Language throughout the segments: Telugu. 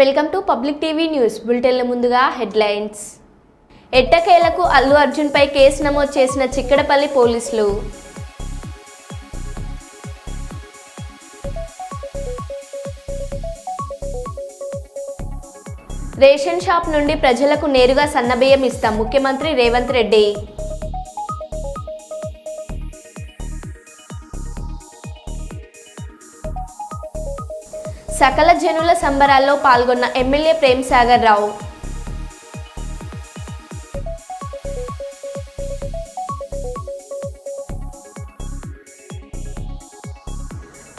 Welcome to public TV news బులెటిన్ల ముందుగా హెడ్లైన్స్. ఎట్టకేలకు అల్లు అర్జున్ పై కేసు నమోదు చేసిన చిక్కడపల్లి పోలీసులు. రేషన్ షాప్ నుండి ప్రజలకు నేరుగా సన్నబియ్యం ఇస్తాం ముఖ్యమంత్రి రేవంత్ రెడ్డి. సకల జనుల సంబరాల్లో పాల్గొన్న ఎమ్మెల్యే ప్రేమ్ సాగర్ రావు.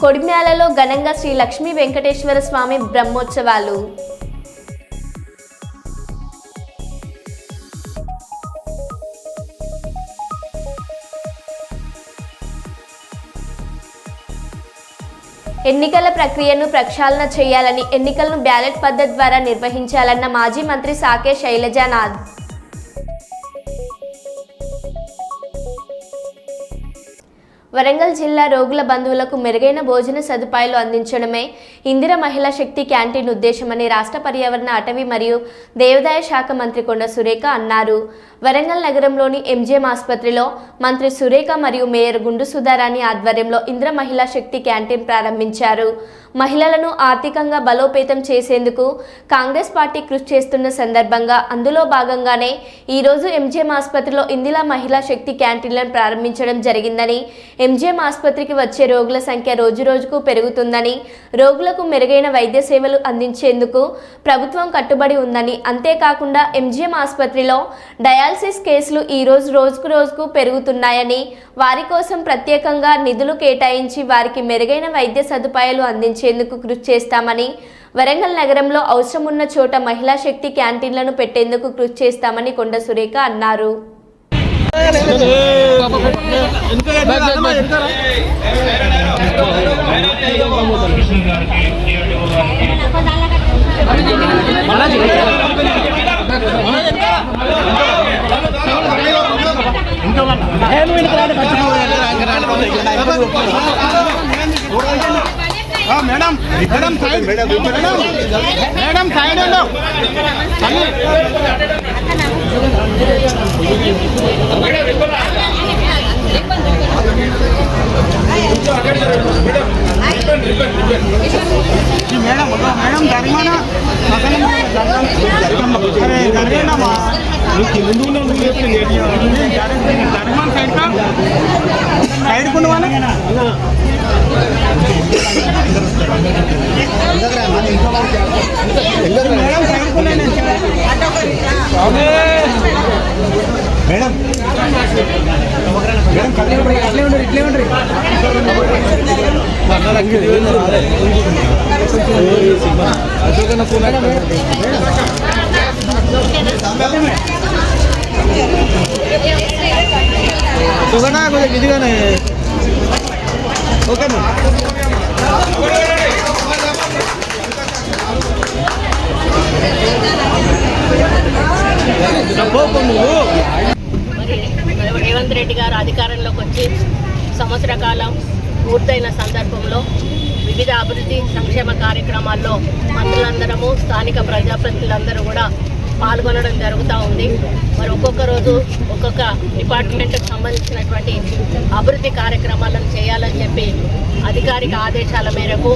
కొడిమ్యాలలో ఘనంగా శ్రీ లక్ష్మీ వెంకటేశ్వర స్వామి బ్రహ్మోత్సవాలు. ఎన్నికల ప్రక్రియను ప్రక్షాళన చేయాలని, ఎన్నికలను బ్యాలెట్ పద్ధతి ద్వారా నిర్వహించాలన్న మాజీ మంత్రి సాకే శైలజానాథ్. వరంగల్ జిల్లా రోగుల బంధువులకు మెరుగైన భోజన సదుపాయాలు అందించడమే ఇందిర మహిళా శక్తి క్యాంటీన్ ఉద్దేశమని రాష్ట్ర పర్యావరణ, అటవీ మరియు దేవాదాయ శాఖ మంత్రి కొండ సురేఖ అన్నారు. వరంగల్ నగరంలోని ఎంజిఎం ఆసుపత్రిలో మంత్రి సురేఖ మరియు మేయర్ గుండు సుధారాణి ఆధ్వర్యంలో ఇందిర మహిళా శక్తి క్యాంటీన్ ప్రారంభించారు. మహిళలను ఆర్థికంగా బలోపేతం చేసేందుకు కాంగ్రెస్ పార్టీ కృషి చేస్తున్న సందర్భంగా అందులో భాగంగానే ఈరోజు ఎంజిఎం ఆసుపత్రిలో ఇందిరా మహిళా శక్తి క్యాంటీన్లను ప్రారంభించడం జరిగిందని, ఎంజిఎం ఆసుపత్రికి వచ్చే రోగుల సంఖ్య రోజురోజుకు పెరుగుతుందని, రోగులకు మెరుగైన వైద్య సేవలు అందించేందుకు ప్రభుత్వం కట్టుబడి ఉందని, అంతేకాకుండా ఎంజిఎం ఆసుపత్రిలో డయాలసిస్ కేసులు రోజుకు పెరుగుతున్నాయని, వారి కోసం ప్రత్యేకంగా నిధులు కేటాయించి వారికి మెరుగైన వైద్య సదుపాయాలు అందించేందుకు కృషి చేస్తామని, వరంగల్ నగరంలో అవసరం ఉన్న చోట మహిళా శక్తి క్యాంటీన్లను పెట్టేందుకు కృషి చేస్తామని కొండ సురేఖ అన్నారు. Madam madam side madam side madam madam ధర్మానా జరిగేనమ్మా ధర్మాన్ సైడ్ కొన్ని వాళ్ళ మేడం ఇట్లే ఉండరు కొంచెం ఇదిగానే ఓకే రేవంత్ రెడ్డి గారు అధికారంలోకి వచ్చి సంవత్సర కాలం పూర్తయిన సందర్భంలో వివిధ అభివృద్ధి సంక్షేమ కార్యక్రమాల్లో మంత్రులందరము, స్థానిక ప్రజాప్రతినిధులందరూ కూడా పాల్గొనడం జరుగుతూ ఉంది. మరి ఒక్కొక్క రోజు ఒక్కొక్క డిపార్ట్మెంట్కి సంబంధించినటువంటి అభివృద్ధి కార్యక్రమాలను చేయాలని చెప్పి అధికారిక ఆదేశాల మేరకు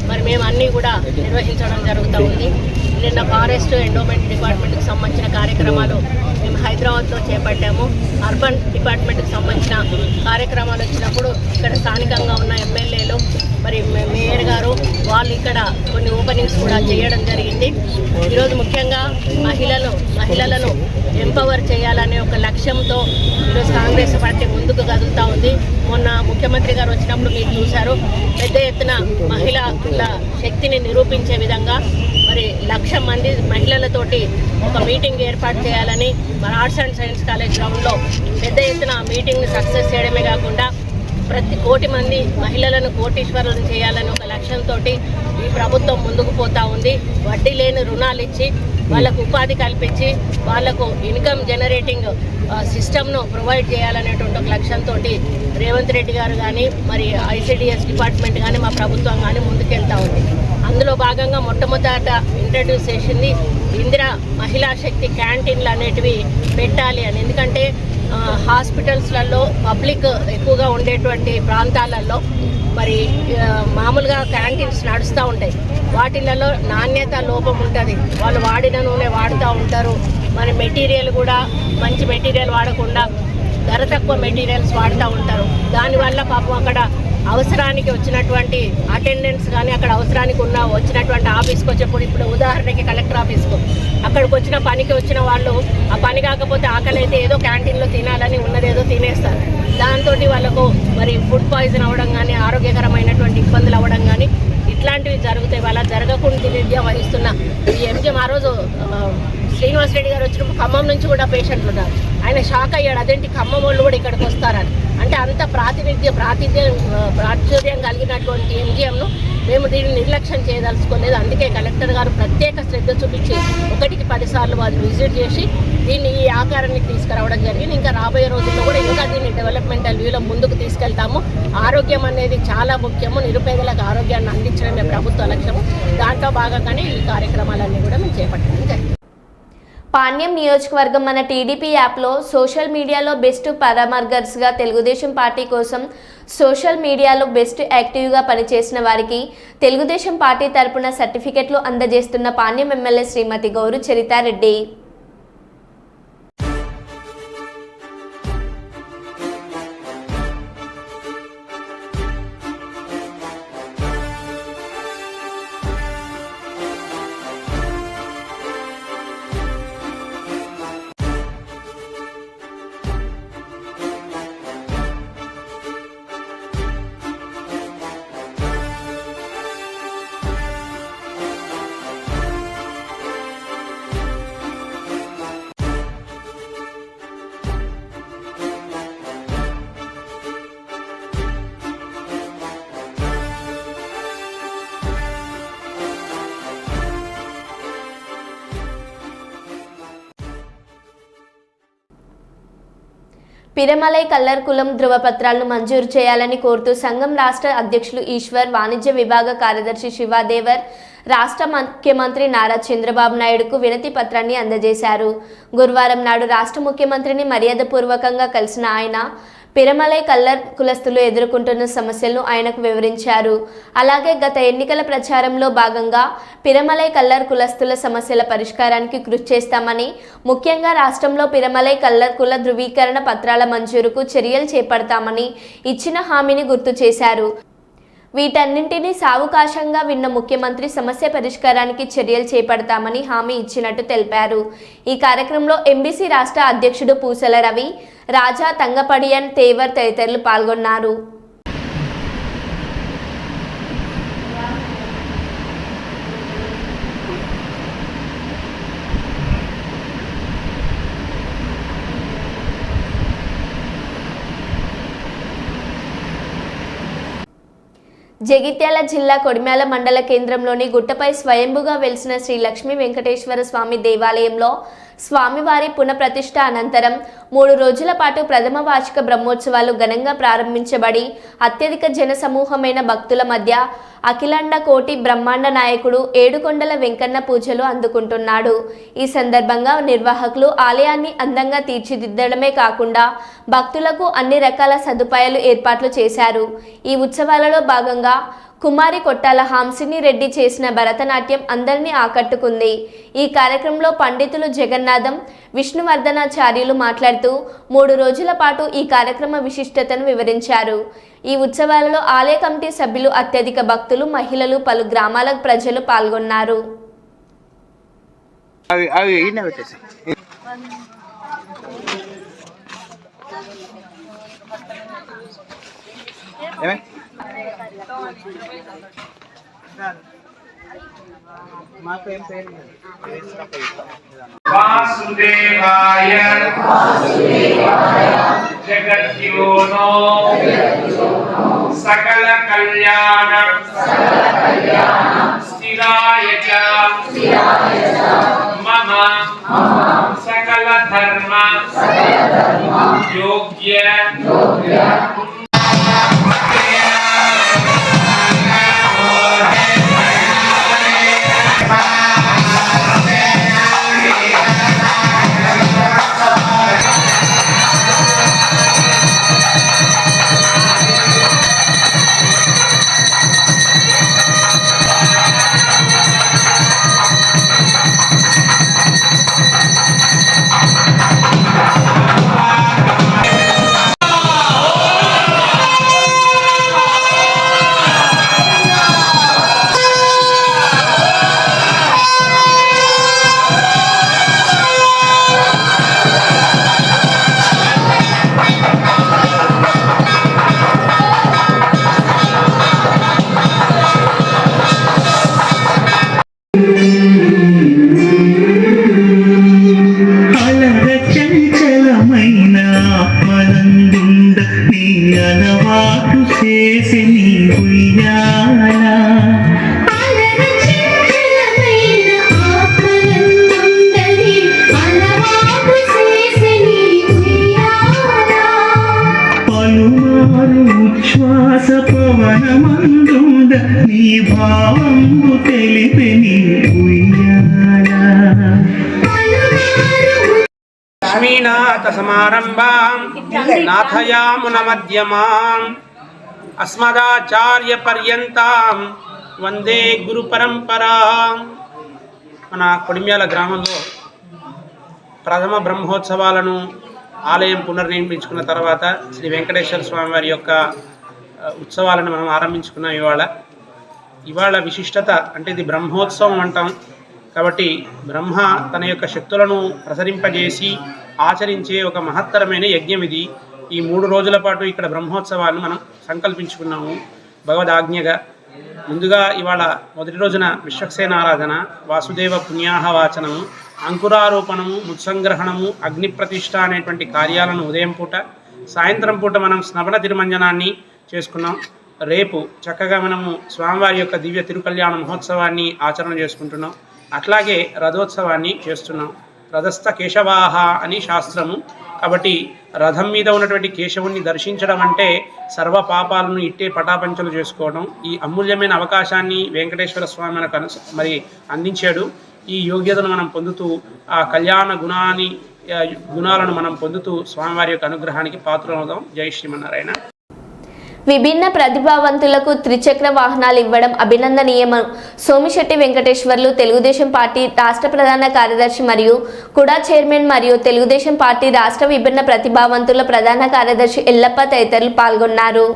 మరి మేము అన్నీ కూడా నిర్వహించడం జరుగుతూ ఉంది. నిన్న ఫారెస్ట్ ఎండోమెంట్ డిపార్ట్మెంట్కి సంబంధించిన కార్యక్రమాలు మేము హైదరాబాద్లో చేపట్టాము. అర్బన్ డిపార్ట్మెంట్కి సంబంధించిన కార్యక్రమాలు వచ్చినప్పుడు ఇక్కడ స్థానికంగా ఉన్న ఎమ్మెల్యేలు మరి మేయర్ గారు వాళ్ళు ఇక్కడ కొన్ని ఓపెనింగ్స్ కూడా చేయడం జరిగింది. ఈరోజు ముఖ్యంగా మహిళలను ఎంపవర్ చేయాలనే ఒక లక్ష్యంతో ఈరోజు కాంగ్రెస్ పార్టీ ముందుకు కదులుతూ ఉంది. మొన్న ముఖ్యమంత్రి గారు వచ్చినప్పుడు మీరు చూశారు, పెద్ద ఎత్తున మహిళల శక్తిని నిరూపించే విధంగా మరి 1,00,000 మంది మహిళలతోటి ఒక మీటింగ్ ఏర్పాటు చేయాలని మన ఆర్ట్స్ అండ్ సైన్స్ కాలేజ్ గ్రౌండ్లో పెద్ద ఎత్తున మీటింగ్ని సక్సెస్ చేయడమే కాకుండా ప్రతి 1,00,00,000 మంది మహిళలను కోటీశ్వరులను చేయాలని ఒక లక్ష్యంతో ఈ ప్రభుత్వం ముందుకు పోతూ ఉంది. వడ్డీ లేని రుణాలు ఇచ్చి వాళ్ళకు ఉపాధి కల్పించి వాళ్ళకు ఇన్కమ్ జనరేటింగ్ సిస్టమ్ను ప్రొవైడ్ చేయాలనేటువంటి ఒక లక్ష్యంతో రేవంత్ రెడ్డి గారు కానీ మరి ఐసిడిఎస్ డిపార్ట్మెంట్ కానీ మా ప్రభుత్వం కానీ ముందుకెళ్తూ ఉంది. అందులో భాగంగా మొట్టమొదట ఇంట్రడ్యూస్ చేసింది ఇందిరా మహిళా శక్తి క్యాంటీన్లు అనేటివి పెట్టాలి అని. ఎందుకంటే హాస్పిటల్స్లలో పబ్లిక్ ఎక్కువగా ఉండేటువంటి ప్రాంతాలలో మరి మామూలుగా క్యాంటీన్స్ నడుస్తూ ఉంటాయి, వాటిలలో నాణ్యత లోపం ఉంటుంది, వాళ్ళు వాడిన నూనె వాడుతూ ఉంటారు, మరి మెటీరియల్ కూడా మంచి మెటీరియల్ వాడకుండా ధర తక్కువ మెటీరియల్స్ వాడుతూ ఉంటారు. దానివల్ల పాపం అక్కడ అవసరానికి వచ్చినటువంటి అటెండెన్స్ కానీ అక్కడ అవసరానికి వచ్చినటువంటి ఆఫీస్కి వచ్చేప్పుడు, ఇప్పుడు ఉదాహరణకి కలెక్టర్ ఆఫీస్కు అక్కడికి వచ్చిన పనికి వచ్చిన వాళ్ళు ఆ పని కాకపోతే ఆకలి అయితే ఏదో క్యాంటీన్లో తినాలని ఉన్నదేదో తినేస్తారు. దాంతో వాళ్ళకు మరి ఫుడ్ పాయిజన్ అవ్వడం కానీ ఆరోగ్యకరమైనటువంటి ఇబ్బందులు అవ్వడం కానీ ఇట్లాంటివి జరుగుతాయి. వాళ్ళ జరగకుండా విద్య వహిస్తున్న ఈ ఎంజిఎం ఆ రోజు శ్రీనివాస్ రెడ్డి గారు వచ్చినప్పుడు ఖమ్మం నుంచి కూడా పేషెంట్లు ఉన్నారు. ఆయన షాక్ అయ్యాడు, అదేంటి ఖమ్మం వాళ్ళు కూడా ఇక్కడికి వస్తారని. అంటే అంత ప్రాచుర్యం కలిగినటువంటి ఎంజిఎంను మేము దీన్ని నిర్లక్ష్యం చేయదలుచుకోలేదు. అందుకే కలెక్టర్ గారు ప్రత్యేక శ్రద్ధ చూపించి 1కి 10 సార్లు వాళ్ళు విజిట్ చేసి దీన్ని ఈ ఆకారానికి తీసుకురావడం జరిగింది. ఇంకా రాబోయే రోజుల్లో కూడా ఇంకా దీన్ని డెవలప్మెంటల్ వ్యూలో ముందుకు తీసుకెళ్తాము. ఆరోగ్యం అనేది చాలా ముఖ్యము, నిరుపేదలకు ఆరోగ్యాన్ని అందించడమే ప్రభుత్వ లక్ష్యము. దాంట్లో భాగంగానే ఈ కార్యక్రమాలన్నీ కూడా మేము చేపట్టడం జరిగింది. పాణ్యం నియోజకవర్గం మన టీడీపీ యాప్లో సోషల్ మీడియాలో బెస్ట్ పరామర్గర్స్గా తెలుగుదేశం పార్టీ కోసం సోషల్ మీడియాలో బెస్ట్ యాక్టివ్గా పనిచేసిన వారికి తెలుగుదేశం పార్టీ తరపున సర్టిఫికెట్లు అందజేస్తున్న పాణ్యం ఎమ్మెల్యే శ్రీమతి గౌరు చరితారెడ్డి. పిరమలై కల్లర్ కులం ధృవపత్రాలను మంజూరు చేయాలని కోరుతూ సంఘం రాష్ట్ర అధ్యక్షులు ఈశ్వర్, వాణిజ్య విభాగ కార్యదర్శి శివాదేవర్ రాష్ట్ర ముఖ్యమంత్రి నారా చంద్రబాబు నాయుడుకు వినతి పత్రాన్ని అందజేశారు. గురువారం నాడు రాష్ట్ర ముఖ్యమంత్రిని మర్యాదపూర్వకంగా కలిసిన ఆయన పిరమలై కల్లర్ కులస్తులు ఎదుర్కొంటున్న సమస్యలను ఆయనకు వివరించారు. అలాగే గత ఎన్నికల ప్రచారంలో భాగంగా పిరమలై కల్లర్ కులస్తుల సమస్యల పరిష్కారానికి కృషి చేస్తామని, ముఖ్యంగా రాష్ట్రంలో పిరమలై కల్లర్ కుల ధృవీకరణ పత్రాల మంజూరుకు చర్యలు చేపడతామని ఇచ్చిన హామీని గుర్తు చేశారు. వీటన్నింటినీ సావకాశంగా విన్న ముఖ్యమంత్రి సమస్య పరిష్కారానికి చర్యలు చేపడతామని హామీ ఇచ్చినట్టు తెలిపారు. ఈ కార్యక్రమంలో ఎంబీసీ రాష్ట్ర అధ్యక్షుడు పూసల రవి, రాజా, తంగపడియన్, తేవర్ తదితరులు పాల్గొన్నారు. జగిత్యాల జిల్లా కొడిమ్యాల మండల కేంద్రంలోని గుట్టపై స్వయంభుగా వెలిసిన శ్రీ లక్ష్మీ వెంకటేశ్వర స్వామి దేవాలయంలో స్వామివారి పునఃప్రతిష్ఠ అనంతరం 3 రోజుల పాటు ప్రథమ వార్షిక బ్రహ్మోత్సవాలు ఘనంగా ప్రారంభించబడి అత్యధిక జన సమూహమైన భక్తుల మధ్య అఖిలాండ కోటి బ్రహ్మాండ నాయకుడు ఏడుకొండల వెంకన్న పూజలు అందుకుంటున్నాడు. ఈ సందర్భంగా నిర్వాహకులు ఆలయాన్ని అందంగా తీర్చిదిద్దడమే కాకుండా భక్తులకు అన్ని రకాల సదుపాయాలు ఏర్పాట్లు చేశారు. ఈ ఉత్సవాలలో భాగంగా కుమారి కొట్టాల హాంసిని రెడ్డి చేసిన భరతనాట్యం అందరినీ ఆకట్టుకుంది. ఈ కార్యక్రమంలో పండితులు జగన్నాథం, విష్ణువర్ధనాచార్యులు మాట్లాడుతూ 3 రోజుల పాటు ఈ కార్యక్రమ విశిష్టతను వివరించారు. ఈ ఉత్సవాలలో ఆలయ కమిటీ సభ్యులు, అత్యధిక భక్తులు, మహిళలు, పలు గ్రామాల ప్రజలు పాల్గొన్నారు. वासुदेवाय जगद्योनो सकल कल्याण स्थिराय च मम सकल धर्म योग्य చంచలమైన ఆత్మనందుండ నీ అలవాటు చేసి నీ ఉయ్యాల పలుమారు ఉచ్ఛ్వాస పవనమందుండ నీ భావంబు తెలిపి నీ ఉయ్యాల లక్ష్మీనాథ సమారంభాం నాథయామున మధ్యమాం అస్మదాచార్య పర్యంతాం వందే గురు పరంపరాం. మన కొడిమ్యాల గ్రామంలో ప్రథమ బ్రహ్మోత్సవాలను ఆలయం పునర్నిర్మించుకున్న తర్వాత శ్రీ వెంకటేశ్వర స్వామి వారి యొక్క ఉత్సవాలను మనం ఆరంభించుకున్నాం. ఇవాళ విశిష్టత అంటే ఇది బ్రహ్మోత్సవం అంటాం కాబట్టి బ్రహ్మ తన యొక్క శక్తులను ప్రసరింపజేసి ఆచరించే ఒక మహత్తరమైన యజ్ఞం ఇది. ఈ 3 రోజుల పాటు ఇక్కడ బ్రహ్మోత్సవాన్ని మనం సంకల్పించుకున్నాము భగవదాజ్ఞగా. ముందుగా ఇవాళ మొదటి రోజున విశ్వక్సేనారాధన, వాసుదేవ పుణ్యాహవాచనము, అంకురారోపణము, ముత్సంగ్రహణము, అగ్ని ప్రతిష్ఠ అనేటువంటి కార్యాలను ఉదయం పూట, సాయంత్రం పూట మనం స్నపన తిరుమంజనాన్ని చేసుకున్నాం. రేపు చక్కగా మనము స్వామివారి యొక్క దివ్య తిరుకల్యాణ మహోత్సవాన్ని ఆచరణ చేసుకుంటున్నాం. అట్లాగే రథోత్సవాన్ని చేస్తున్నాం. రథస్థ కేశవాహ అని శాస్త్రము. కాబట్టి రథం మీద ఉన్నటువంటి కేశవుణ్ణి దర్శించడం అంటే సర్వ పాపాలను ఇట్టే పటాపంచలు చేసుకోవడం. ఈ అమూల్యమైన అవకాశాన్ని వెంకటేశ్వర స్వామి మనకు మరి అందించాడు. ఈ యోగ్యతను మనం పొందుతూ ఆ కళ్యాణ గుణాలను మనం పొందుతూ స్వామివారి యొక్క అనుగ్రహానికి పాత్రమవుదాం. జై శ్రీమన్నారాయణ. విభిన్న ప్రతిభావంతులకు త్రిచక్ర వాహనాలు ఇవ్వడం అభినందనీయమని సోమిశెట్టి వెంకటేశ్వర్లు తెలుగుదేశం పార్టీ రాష్ట్ర ప్రధాన కార్యదర్శి మరియు కుడా చైర్మన్ మరియు తెలుగుదేశం పార్టీ రాష్ట్ర విభిన్న ప్రతిభావంతుల ప్రధాన కార్యదర్శి ఎల్లప్ప తదితరులు పాల్గొన్నారు.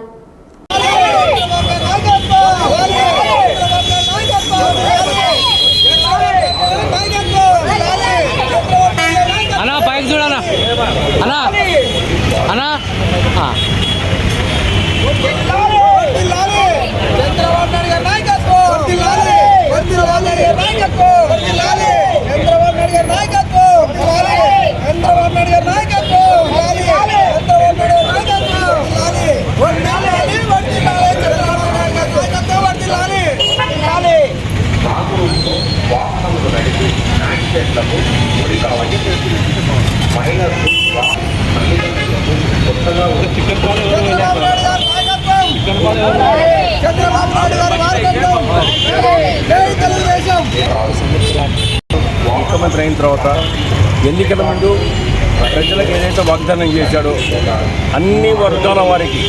ముఖ్యమంత్రి అయిన తర్వాత ఎన్నికల ముందు ప్రజలకు ఏదైతే వాగ్దానం చేశాడో అన్ని వర్గాల వారికి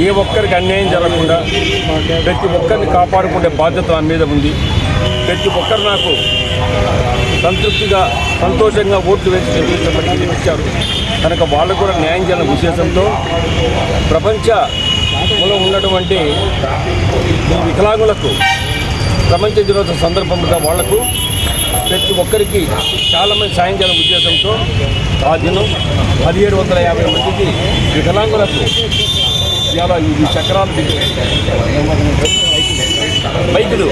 ఏ ఒక్కరికి అన్యాయం జరగకుండా ప్రతి ఒక్కరిని కాపాడుకునే బాధ్యత నా మీద ఉంది. ప్రతి ఒక్కరు నాకు సంతృప్తిగా సంతోషంగా ఓట్లు వేసి గెలిపించారు కనుక వాళ్ళకు కూడా న్యాయం చేయాలనే ఉద్దేశంతో ప్రపంచంలో ఉన్నటువంటి వికలాంగులకు ప్రపంచ దినోత్సవ సందర్భంగా వాళ్లకు ప్రతి ఒక్కరికి చాలామంది సాయం చేయాలనే ఉద్దేశంతో ఆ దినం 1750 మందికి వికలాంగులకు ఇలా ఈ చక్రాలు బైకులు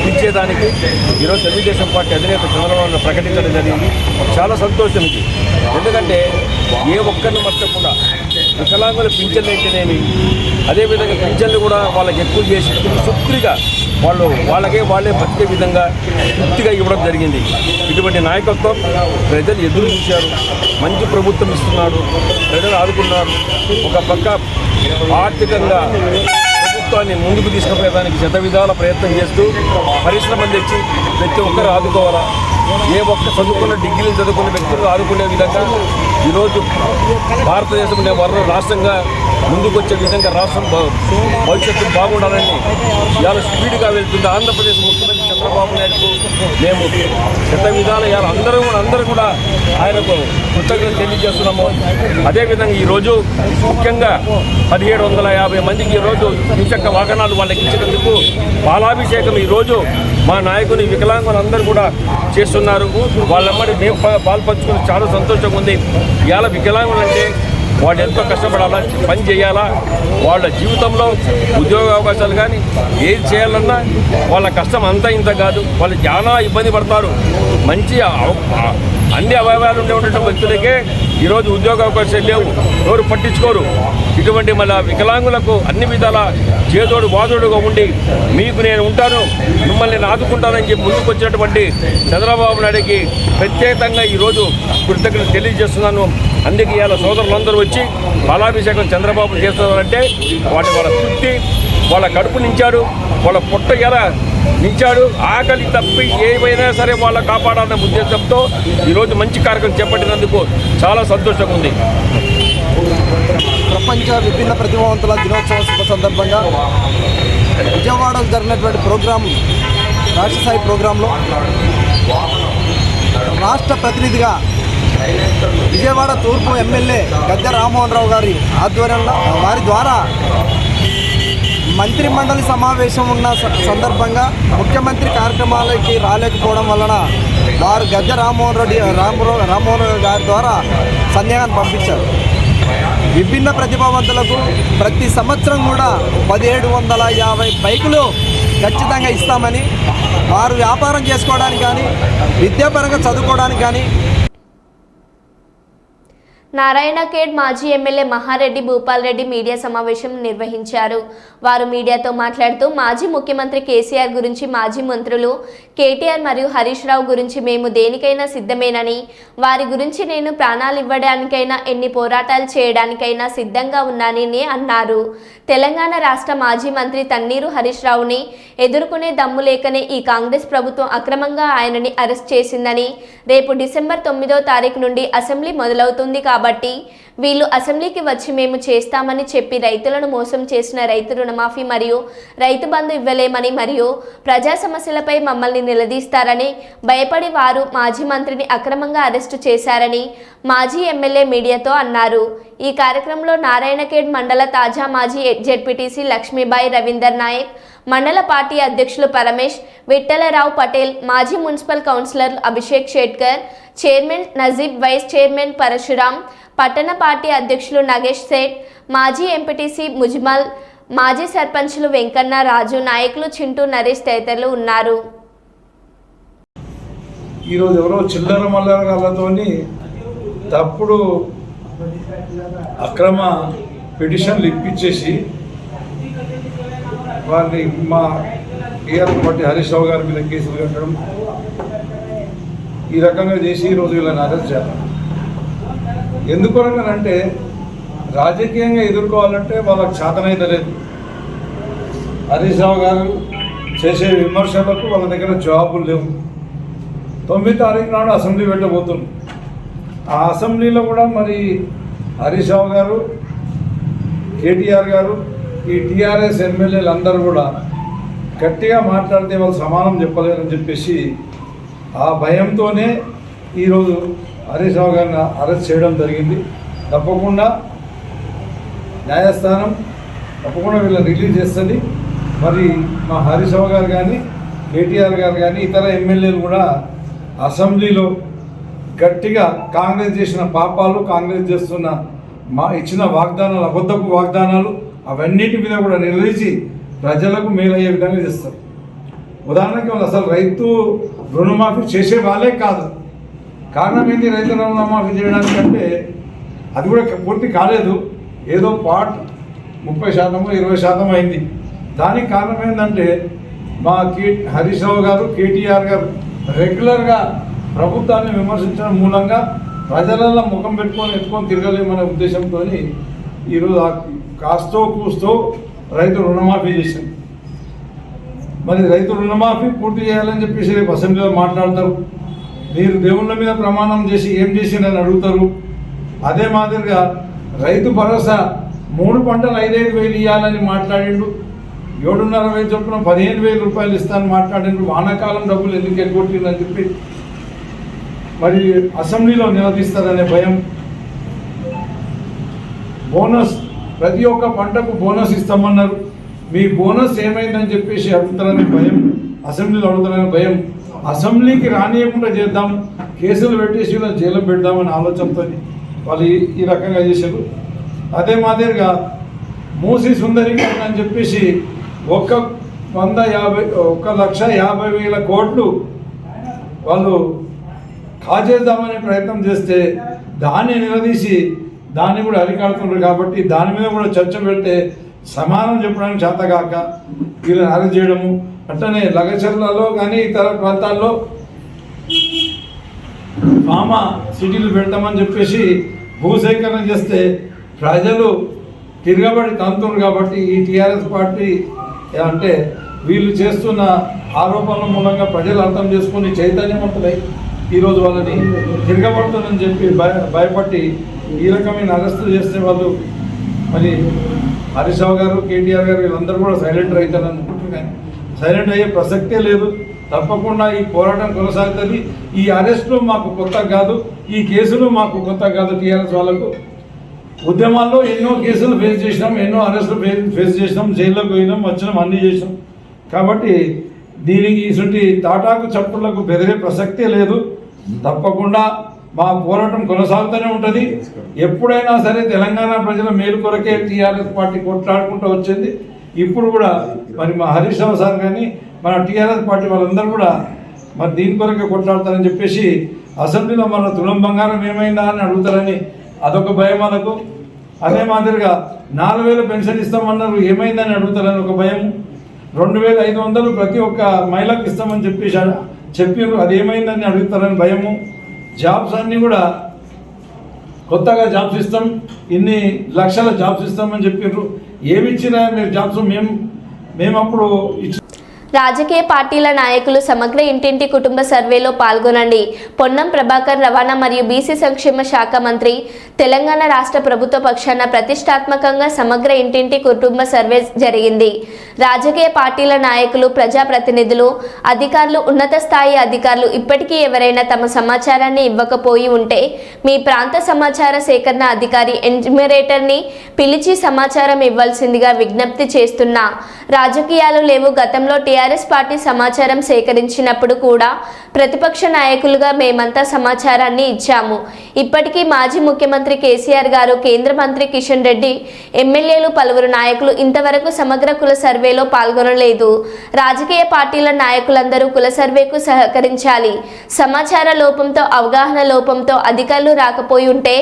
ఇచ్చేదానికి ఈరోజు తెలుగుదేశం పార్టీ అధినేత చంద్రబాబు ప్రకటించడం జరిగింది. చాలా సంతోషం ఇది. ఎందుకంటే ఏ ఒక్కరిని మర్చకుండా వికలాంగుల పింఛన్లు అయితేనేమి, అదేవిధంగా పింఛన్లు కూడా వాళ్ళకి ఎక్కువ చేసి తృప్తిగా వాళ్ళకే వాళ్ళే బతికే విధంగా తృప్తిగా ఇవ్వడం జరిగింది. ఇటువంటి నాయకత్వం ప్రజలు ఎదురు చూశారు. మంచి ప్రభుత్వం ఇస్తున్నాడు, ప్రజలు ఆదుకున్నారు. ఒక పక్క ఆర్థికంగా ప్రభుత్వాన్ని ముందుకు తీసుకుపోయేదానికి శత విధాల ప్రయత్నం చేస్తూ పరిశ్రమలు తెచ్చి ప్రతి ఒక్కరు ఆదుకోవాలా. ఏ ఒక్క చదువుకున్న డిగ్రీలు చదువుకున్న వ్యక్తులు ఆదుకునే విధంగా ఈరోజు భారతదేశంలో మరో రాష్ట్రంగా ముందుకు వచ్చే విధంగా రాష్ట్రం భవిష్యత్తు బాగుండాలని ఇవాళ స్పీడ్గా వెళ్తుంది. ఆంధ్రప్రదేశ్ ముఖ్యమంత్రి చంద్రబాబు నాయుడుకు మేము శత విధాలు ఇవాళ అందరూ కూడా ఆయనకు కృతజ్ఞతలు తెలియజేస్తున్నాము. అదేవిధంగా ఈరోజు ముఖ్యంగా 1750 మందికి ఈరోజు ద్విచక్ర వాహనాలు వాళ్ళకి ఇచ్చినందుకు పాలాభిషేకం ఈరోజు మా నాయకుని వికలాంగులందరూ కూడా చేస్తున్నారు. వాళ్ళమ్మడి మేము పాల్పంచుకుని చాలా సంతోషంగా ఉంది. ఇవాళ వికలాంగులు అంటే వాళ్ళు ఎంతో కష్టపడాలా, పని చేయాలా, వాళ్ళ జీవితంలో ఉద్యోగ అవకాశాలు కానీ ఏది చేయాలన్నా వాళ్ళ కష్టం అంతా ఇంత కాదు. వాళ్ళు చాలా ఇబ్బంది పడతారు. మంచి అన్ని అవయవాలు ఉండేటువంటి వ్యక్తులకే ఈరోజు ఉద్యోగ అవకాశాలు లేవు, ఎవరు పట్టించుకోరు. ఇటువంటి మన వికలాంగులకు అన్ని విధాల చేదోడు వాదోడుగా ఉండి మీకు నేను ఉంటాను, మిమ్మల్ని నేను ఆదుకుంటానని చెప్పి ముందుకు వచ్చినటువంటి చంద్రబాబు నాయుడికి ప్రత్యేకంగా ఈరోజు కృతజ్ఞతలు తెలియజేస్తున్నాను. అందుకే ఇవాళ సోదరులందరూ వచ్చి పాలాభిషేకం చంద్రబాబు చేస్తున్నారంటే వాళ్ళ తృప్తి, వాళ్ళ కడుపు నించాడు, వాళ్ళ పొట్ట ఎలా నించాడు, ఆకలి తప్పి ఏవైనా సరే వాళ్ళ కాపాడాలన్న ఉద్దేశంతో ఈరోజు మంచి కార్యక్రమం చేపట్టినందుకు చాలా సంతోషంగా ఉంది. ప్రపంచ విభిన్న ప్రతిభావంతుల దినోత్సవం శుభ సందర్భంగా విజయవాడలో జరిగినటువంటి ప్రోగ్రాం, రాష్ట్ర స్థాయి ప్రోగ్రాంలో రాష్ట్ర ప్రతినిధిగా విజయవాడ తూర్పు ఎమ్మెల్యే గద్దె రామ్మోహన్ రావు గారి ఆధ్వర్యంలో వారి ద్వారా మంత్రి మండలి సమావేశం ఉన్న సందర్భంగా ముఖ్యమంత్రి కార్యక్రమాలకి రాలేకపోవడం వలన వారు గద్దె రామ్మోహన్ గారి ద్వారా సందేహాన్ని పంపించారు. విభిన్న ప్రతిభావంతులకు ప్రతి సంవత్సరం కూడా 1750 బైకులు ఖచ్చితంగా ఇస్తామని, వారు వ్యాపారం చేసుకోవడానికి కానీ విద్యాపరంగా చదువుకోవడానికి కానీ. నారాయణఖేడ్ మాజీ ఎమ్మెల్యే మహారెడ్డి భూపాల్ రెడ్డి మీడియా సమావేశం నిర్వహించారు. వారు మీడియాతో మాట్లాడుతూ మాజీ ముఖ్యమంత్రి కేసీఆర్ గురించి, మాజీ మంత్రులు కేటీఆర్ మరియు హరీష్ రావు గురించి మేము దేనికైనా సిద్ధమేనని, వారి గురించి నేను ప్రాణాలు ఇవ్వడానికైనా ఎన్ని పోరాటాలు చేయడానికైనా సిద్ధంగా ఉన్నానని అన్నారు. తెలంగాణ రాష్ట్ర మాజీ మంత్రి తన్నీరు హరీష్ రావుని ఎదుర్కొనే దమ్ము లేకనే ఈ కాంగ్రెస్ ప్రభుత్వం అక్రమంగా ఆయనని అరెస్ట్ చేసిందని, రేపు డిసెంబర్ 9వ తారీఖు నుండి అసెంబ్లీ మొదలవుతుంది కాబట్టి వీళ్ళు అసెంబ్లీకి వచ్చి మేము చేస్తామని చెప్పి రైతులను మోసం చేసిన రైతు రుణమాఫీ మరియు రైతు బంధు ఇవ్వలేమని మరియు ప్రజా సమస్యలపై మమ్మల్ని నిలదీస్తారని భయపడి వారు మాజీ మంత్రిని అక్రమంగా అరెస్టు చేశారని మాజీ ఎమ్మెల్యే మీడియాతో అన్నారు. ఈ కార్యక్రమంలో నారాయణఖేడ్ మండల తాజా మాజీ జెడ్పీటీసీ లక్ష్మీబాయి రవీందర్ నాయక్, మండల పార్టీ అధ్యక్షులు పరమేష్, విఠలరావు పటేల్, మాజీ municipal councillor Abhishek Shetkar, chairman Najeeb, vice chairman Parashuram, పట్టణ పార్టీ అధ్యక్షులు నగేష్ సేట్, మాజీ ఎంపీటీసీ ముజ్మల్, మాజీ సర్పంచులు వెంకన్న, రాజు, నాయకులు చింటూ, నరేష్ తదితరులు ఉన్నారు. ఈరోజు ఎవరో చిల్లర మల్లరగాళ్ళతోని తప్పుడు అక్రమ పిటిషన్లు ఇప్పించేసి వారిని మా టీఆర్ పార్టీ హరీష్ రావు గారి మీద కేసులు కట్టడం, ఈ రకంగా చేసి ఈరోజు వీళ్ళని అరెస్ట్ చేయాలి. ఎందుకనంటే రాజకీయంగా ఎదుర్కోవాలంటే వాళ్ళకి చేతనైతే లేదు. హరీష్ రావు గారు చేసే విమర్శలకు వాళ్ళ దగ్గర జవాబులు లేవు. 9వ తారీఖు నాడు అసెంబ్లీ పెట్టబోతుంది. ఆ అసెంబ్లీలో కూడా మరి హరీష్ రావు గారు, కేటీఆర్ గారు, ఈ టీఆర్ఎస్ ఎమ్మెల్యేలు అందరూ కూడా గట్టిగా మాట్లాడితే వాళ్ళు సమానం చెప్పలేరని చెప్పేసి ఆ భయంతోనే ఈరోజు హరీష్ రావు గారిని అరెస్ట్ చేయడం జరిగింది. తప్పకుండా న్యాయస్థానం తప్పకుండా వీళ్ళని రిలీజ్ చేస్తుంది. మరి మా హరీష్ రావు గారు కానీ, కేటీఆర్ గారు కానీ, ఇతర ఎమ్మెల్యేలు కూడా అసెంబ్లీలో గట్టిగా కాంగ్రెస్ చేసిన పాపాలు, కాంగ్రెస్ చేస్తున్న ఇచ్చిన వాగ్దానాలు, అబద్ధపు వాగ్దానాలు అవన్నిటి మీద కూడా నిలదీసి ప్రజలకు మేలయ్యే విధంగా చేస్తారు. ఉదాహరణకి వాళ్ళు అసలు రైతు రుణమాఫీ చేసే వాళ్ళే కాదు. కారణం ఏంటి? రైతు రుణమాఫీ చేయడానికంటే అది కూడా పూర్తి కాలేదు, ఏదో పార్ట్ 30%, 20% అయింది. దానికి కారణం ఏంటంటే మా హరీష్ రావు గారు, కేటీఆర్ గారు రెగ్యులర్గా ప్రభుత్వాన్ని విమర్శించడం మూలంగా ప్రజలలో ముఖం ఎత్తుకొని తిరగలేమనే ఉద్దేశంతో ఈరోజు కాస్తో కూస్తో రైతు రుణమాఫీ చేసింది. మరి రైతు రుణమాఫీ పూర్తి చేయాలని చెప్పేసి రేపు అసెంబ్లీలో మాట్లాడతారు. మీరు దేవుళ్ళ మీద ప్రమాణం చేసి ఏం చేసిందని అడుగుతారు. అదే మాదిరిగా రైతు భరోసా 3 పంటలు 5,500 ఇవ్వాలని మాట్లాడిండు. 7,500 చొప్పున 15,000 రూపాయలు ఇస్తానని మాట్లాడిండు. వానాకాలం డబ్బులు ఎందుకు ఎగ్గొట్టిందని చెప్పి మరి అసెంబ్లీలో నిలదీస్తారనే భయం. బోనస్, ప్రతి ఒక్క పంటకు బోనస్ ఇస్తామన్నారు. మీ బోనస్ ఏమైందని చెప్పేసి అడుగుతారనే భయం, అసెంబ్లీలో అడుగుతారనే భయం. అసెంబ్లీకి రానియకుండా చేద్దాం, కేసులు పెట్టేసి జైలు పెడదామని ఆలోచనతో వాళ్ళు ఈ రకంగా చేశారు. అదే మాదిరిగా మూసీ సుందరీకరణ అని చెప్పేసి 1,50,000 కోట్లు వాళ్ళు కాజేద్దామనే ప్రయత్నం చేస్తే దాన్ని నిలదీసి దాన్ని కూడా అరికాడుతున్నారు. కాబట్టి దాని మీద కూడా చర్చ పెడితే సమానం చెప్పడానికి చేతగాక వీళ్ళని అరెస్ట్ చేయడము, అట్లనే లగచర్లలో కానీ ఇతర ప్రాంతాల్లో ఫామా సిటీలు పెడతామని చెప్పేసి భూసేకరణ చేస్తే ప్రజలు తిరగబడి తంతున్నారు. కాబట్టి ఈ టీఆర్ఎస్ పార్టీ అంటే వీళ్ళు చేస్తున్న ఆరోపణల మూలంగా ప్రజలు అర్థం చేసుకుని చైతన్యవంతులై ఈరోజు వాళ్ళని తిరగబడుతుందని చెప్పి భయపడి ఈ రకమైన అరెస్టులు చేస్తే వాళ్ళు మరి హరీష్ రావు గారు, కేటీఆర్ గారు వీళ్ళందరూ కూడా సైలెంట్ అవుతారని అనుకుంటున్నాను. సైలెంట్ అయ్యే ప్రసక్తే లేదు. తప్పకుండా ఈ పోరాటం కొనసాగుతుంది. ఈ అరెస్టులు మాకు కొత్త కాదు, ఈ కేసులు మాకు కొత్త కాదు. టీఆర్ఎస్ వాళ్ళకు ఉద్యమాల్లో ఎన్నో కేసులు ఫేస్ చేసినాం, ఎన్నో అరెస్టులు ఫేస్ చేసినాం, జైల్లోకి పోయినాం, వచ్చినాం, అన్నీ చేసినాం. కాబట్టి దీనికి ఇటువంటి తాటాకు చప్పుళ్లకు బెదిరే ప్రసక్తే లేదు. తప్పకుండా మా పోరాటం కొనసాగుతూనే ఉంటుంది. ఎప్పుడైనా సరే తెలంగాణ ప్రజల మేలు కొరకే టీఆర్ఎస్ పార్టీ కొట్లాడుకుంటూ వచ్చింది. ఇప్పుడు కూడా మరి మా హరీష్ రావు సార్ కానీ మన టీఆర్ఎస్ పార్టీ వాళ్ళందరూ కూడా మరి దీని కొరకే కొట్లాడతారని చెప్పేసి అసెంబ్లీలో మన తులం బంగారం ఏమైందా అని అడుగుతారని అదొక భయం వాళ్ళకు. అదే మాదిరిగా 4,000 పెన్షన్ ఇస్తామన్నారు, ఏమైందని అడుగుతారని ఒక భయం. 2,500 ప్రతి ఒక్క మహిళకు ఇస్తామని చెప్పారు, అది ఏమైందని అడుగుతారని భయము. జాబ్స్ అన్నీ కూడా కొత్తగా జాబ్స్ ఇస్తాం, ఇన్ని లక్షల జాబ్స్ ఇస్తామని చెప్పారు. ఏమి ఇచ్చినా మీరు జాబ్స్ మేము అప్పుడు రాజకీయ పార్టీల నాయకులు సమగ్ర ఇంటింటి కుటుంబ సర్వేలో పాల్గొనండి. పొన్నం ప్రభాకర్ రవాణా మరియు బీసీ సంక్షేమ శాఖ మంత్రి. తెలంగాణ రాష్ట్ర ప్రభుత్వ పక్షాన ప్రతిష్టాత్మకంగా సమగ్ర ఇంటింటి కుటుంబ సర్వే జరిగింది. రాజకీయ పార్టీల నాయకులు, ప్రజాప్రతినిధులు, అధికారులు, ఉన్నత స్థాయి అధికారులు ఇప్పటికీ ఎవరైనా తమ సమాచారాన్ని ఇవ్వకపోయి ఉంటే మీ ప్రాంత సమాచార సేకరణ అధికారి ఎన్యూమరేటర్ని పిలిచి సమాచారం ఇవ్వాల్సిందిగా విజ్ఞప్తి చేస్తున్నా. రాజకీయాలు లేవు. గతంలో టీఆర్ఎస్ పార్టీ సమాచారం సేకరించినప్పుడు కూడా ప్రతిపక్ష నాయకులుగా మేమంతా సమాచారాన్ని ఇచ్చాము. ఇప్పటికీ మాజీ ముఖ్యమంత్రి కేసీఆర్ గారు, కేంద్ర మంత్రి కిషన్ రెడ్డి, ఎమ్మెల్యేలు, పలువురు నాయకులు ఇంతవరకు సమగ్ర కుల సర్వేలో పాల్గొనలేదు. రాజకీయ పార్టీల నాయకులందరూ కుల సర్వేకు సహకరించాలి. సమాచార లోపంతో, అవగాహన లోపంతో అధికారులు రాకపోయి ఉంటే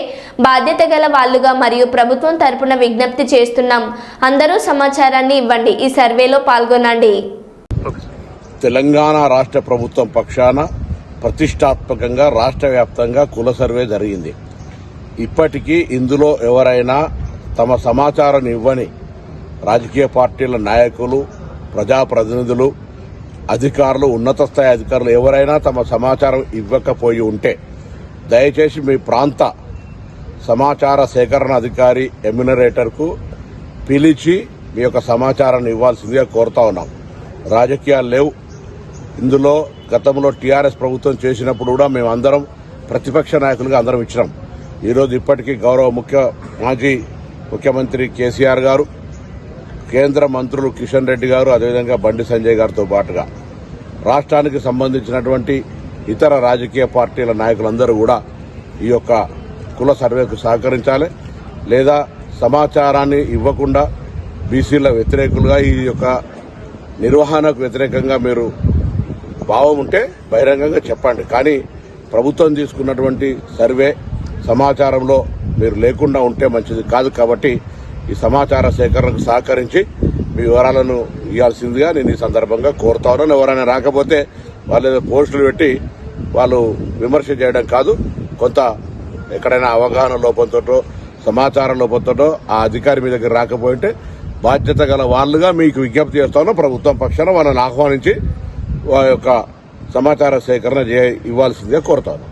బాధ్యత గల వాళ్ళుగా మరియు ప్రభుత్వం తరపున విజ్ఞప్తి చేస్తున్నాం. అందరూ సమాచారాన్ని ఇవ్వండి. ఈ సర్వేలో పాల్గొనండి. తెలంగాణ రాష్ట్ర ప్రభుత్వం పక్షాన ప్రతిష్టాత్మకంగా రాష్ట్ర వ్యాప్తంగా కుల సర్వే జరిగింది. ఇప్పటికీ ఇందులో ఎవరైనా తమ సమాచారం ఇవ్వని రాజకీయ పార్టీల నాయకులు, ప్రజాప్రతినిధులు, అధికారులు, ఉన్నత స్థాయి అధికారులు ఎవరైనా తమ సమాచారం ఇవ్వకపోయి ఉంటే దయచేసి మీ ప్రాంత సమాచార సేకరణ అధికారి ఎమ్యూనరేటర్కు పిలిచి మీ యొక్క సమాచారాన్ని ఇవ్వాల్సిందిగా కోరుతా ఉన్నాం. రాజకీయాలు లేవు ఇందులో. గతంలో టీఆర్ఎస్ ప్రభుత్వం చేసినప్పుడు కూడా మేము అందరం ప్రతిపక్ష నాయకులుగా అందరం ఇచ్చినాం. ఈరోజు ఇప్పటికీ గౌరవ మాజీ ముఖ్యమంత్రి కేసీఆర్ గారు, కేంద్ర మంత్రులు కిషన్ రెడ్డి గారు, అదేవిధంగా బండి సంజయ్ గారితో పాటుగా రాష్ట్రానికి సంబంధించినటువంటి ఇతర రాజకీయ పార్టీల నాయకులందరూ కూడా ఈ యొక్క కుల సర్వేకు సహకరించాలి. లేదా సమాచారాన్ని ఇవ్వకుండా బీసీల వ్యతిరేకులుగా, ఈ యొక్క నిర్వహణకు వ్యతిరేకంగా మీరు భావం ఉంటే బహిరంగంగా చెప్పండి. కానీ ప్రభుత్వం తీసుకున్నటువంటి సర్వే సమాచారంలో మీరు లేకుండా ఉంటే మంచిది కాదు. కాబట్టి ఈ సమాచార సేకరణకు సహకరించి మీ వివరాలను ఇవ్వాల్సిందిగా నేను ఈ సందర్భంగా కోరుతా ఉన్నాను. ఎవరైనా రాకపోతే వాళ్ళు ఏదో పోస్టులు పెట్టి వాళ్ళు విమర్శ చేయడం కాదు. కొంత ఎక్కడైనా అవగాహన లోపంతో, సమాచార లోపంతో ఆ అధికారి మీ దగ్గర రాకపోయింటే బాధ్యత గల వాళ్ళుగా మీకు విజ్ఞప్తి చేస్తాను. ప్రభుత్వం పక్షాన వాళ్ళని ఆహ్వానించి వారి యొక్క సమాచార సేకరణ ఇవ్వాల్సిందిగా కోరుతాను.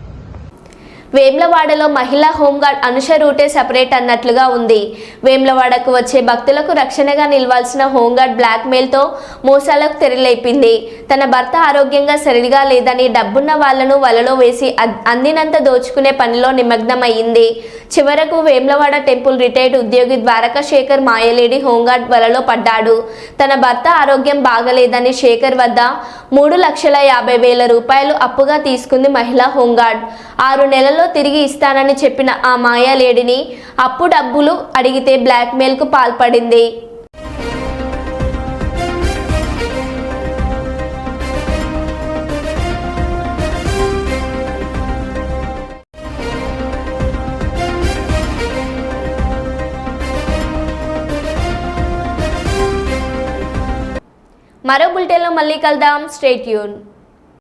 వేమ్లవాడలో మహిళా హోంగార్డ్ అనుష రూటే సపరేట్ అన్నట్లుగా ఉంది. వేమ్లవాడకు వచ్చే భక్తులకు రక్షణగా నిలవాల్సిన హోంగార్డ్ బ్లాక్మెయిల్తో మోసాలకు తెరలేపింది. తన భర్త ఆరోగ్యంగా సరిగా లేదని డబ్బున్న వాళ్లను వలలో వేసి అందినంత దోచుకునే పనిలో నిమగ్నమయ్యింది. చివరకు వేమ్లవాడ టెంపుల్ రిటైర్డ్ ఉద్యోగి ద్వారకా శేఖర్ మాయలేడి హోంగార్డ్ వలలో పడ్డాడు. తన భర్త ఆరోగ్యం బాగలేదని శేఖర్ వద్ద 3,50,000 రూపాయలు అప్పుగా తీసుకుంది మహిళా హోంగార్డ్. 6 నెలల్లో తిరిగి ఇస్తానని చెప్పిన ఆ మాయాలేడిని అప్పు డబ్బులు అడిగితే బ్లాక్మెయిల్కు పాల్పడింది. మరో బులెటిన్లో మళ్ళీ కలుద్దాం. Stay tune.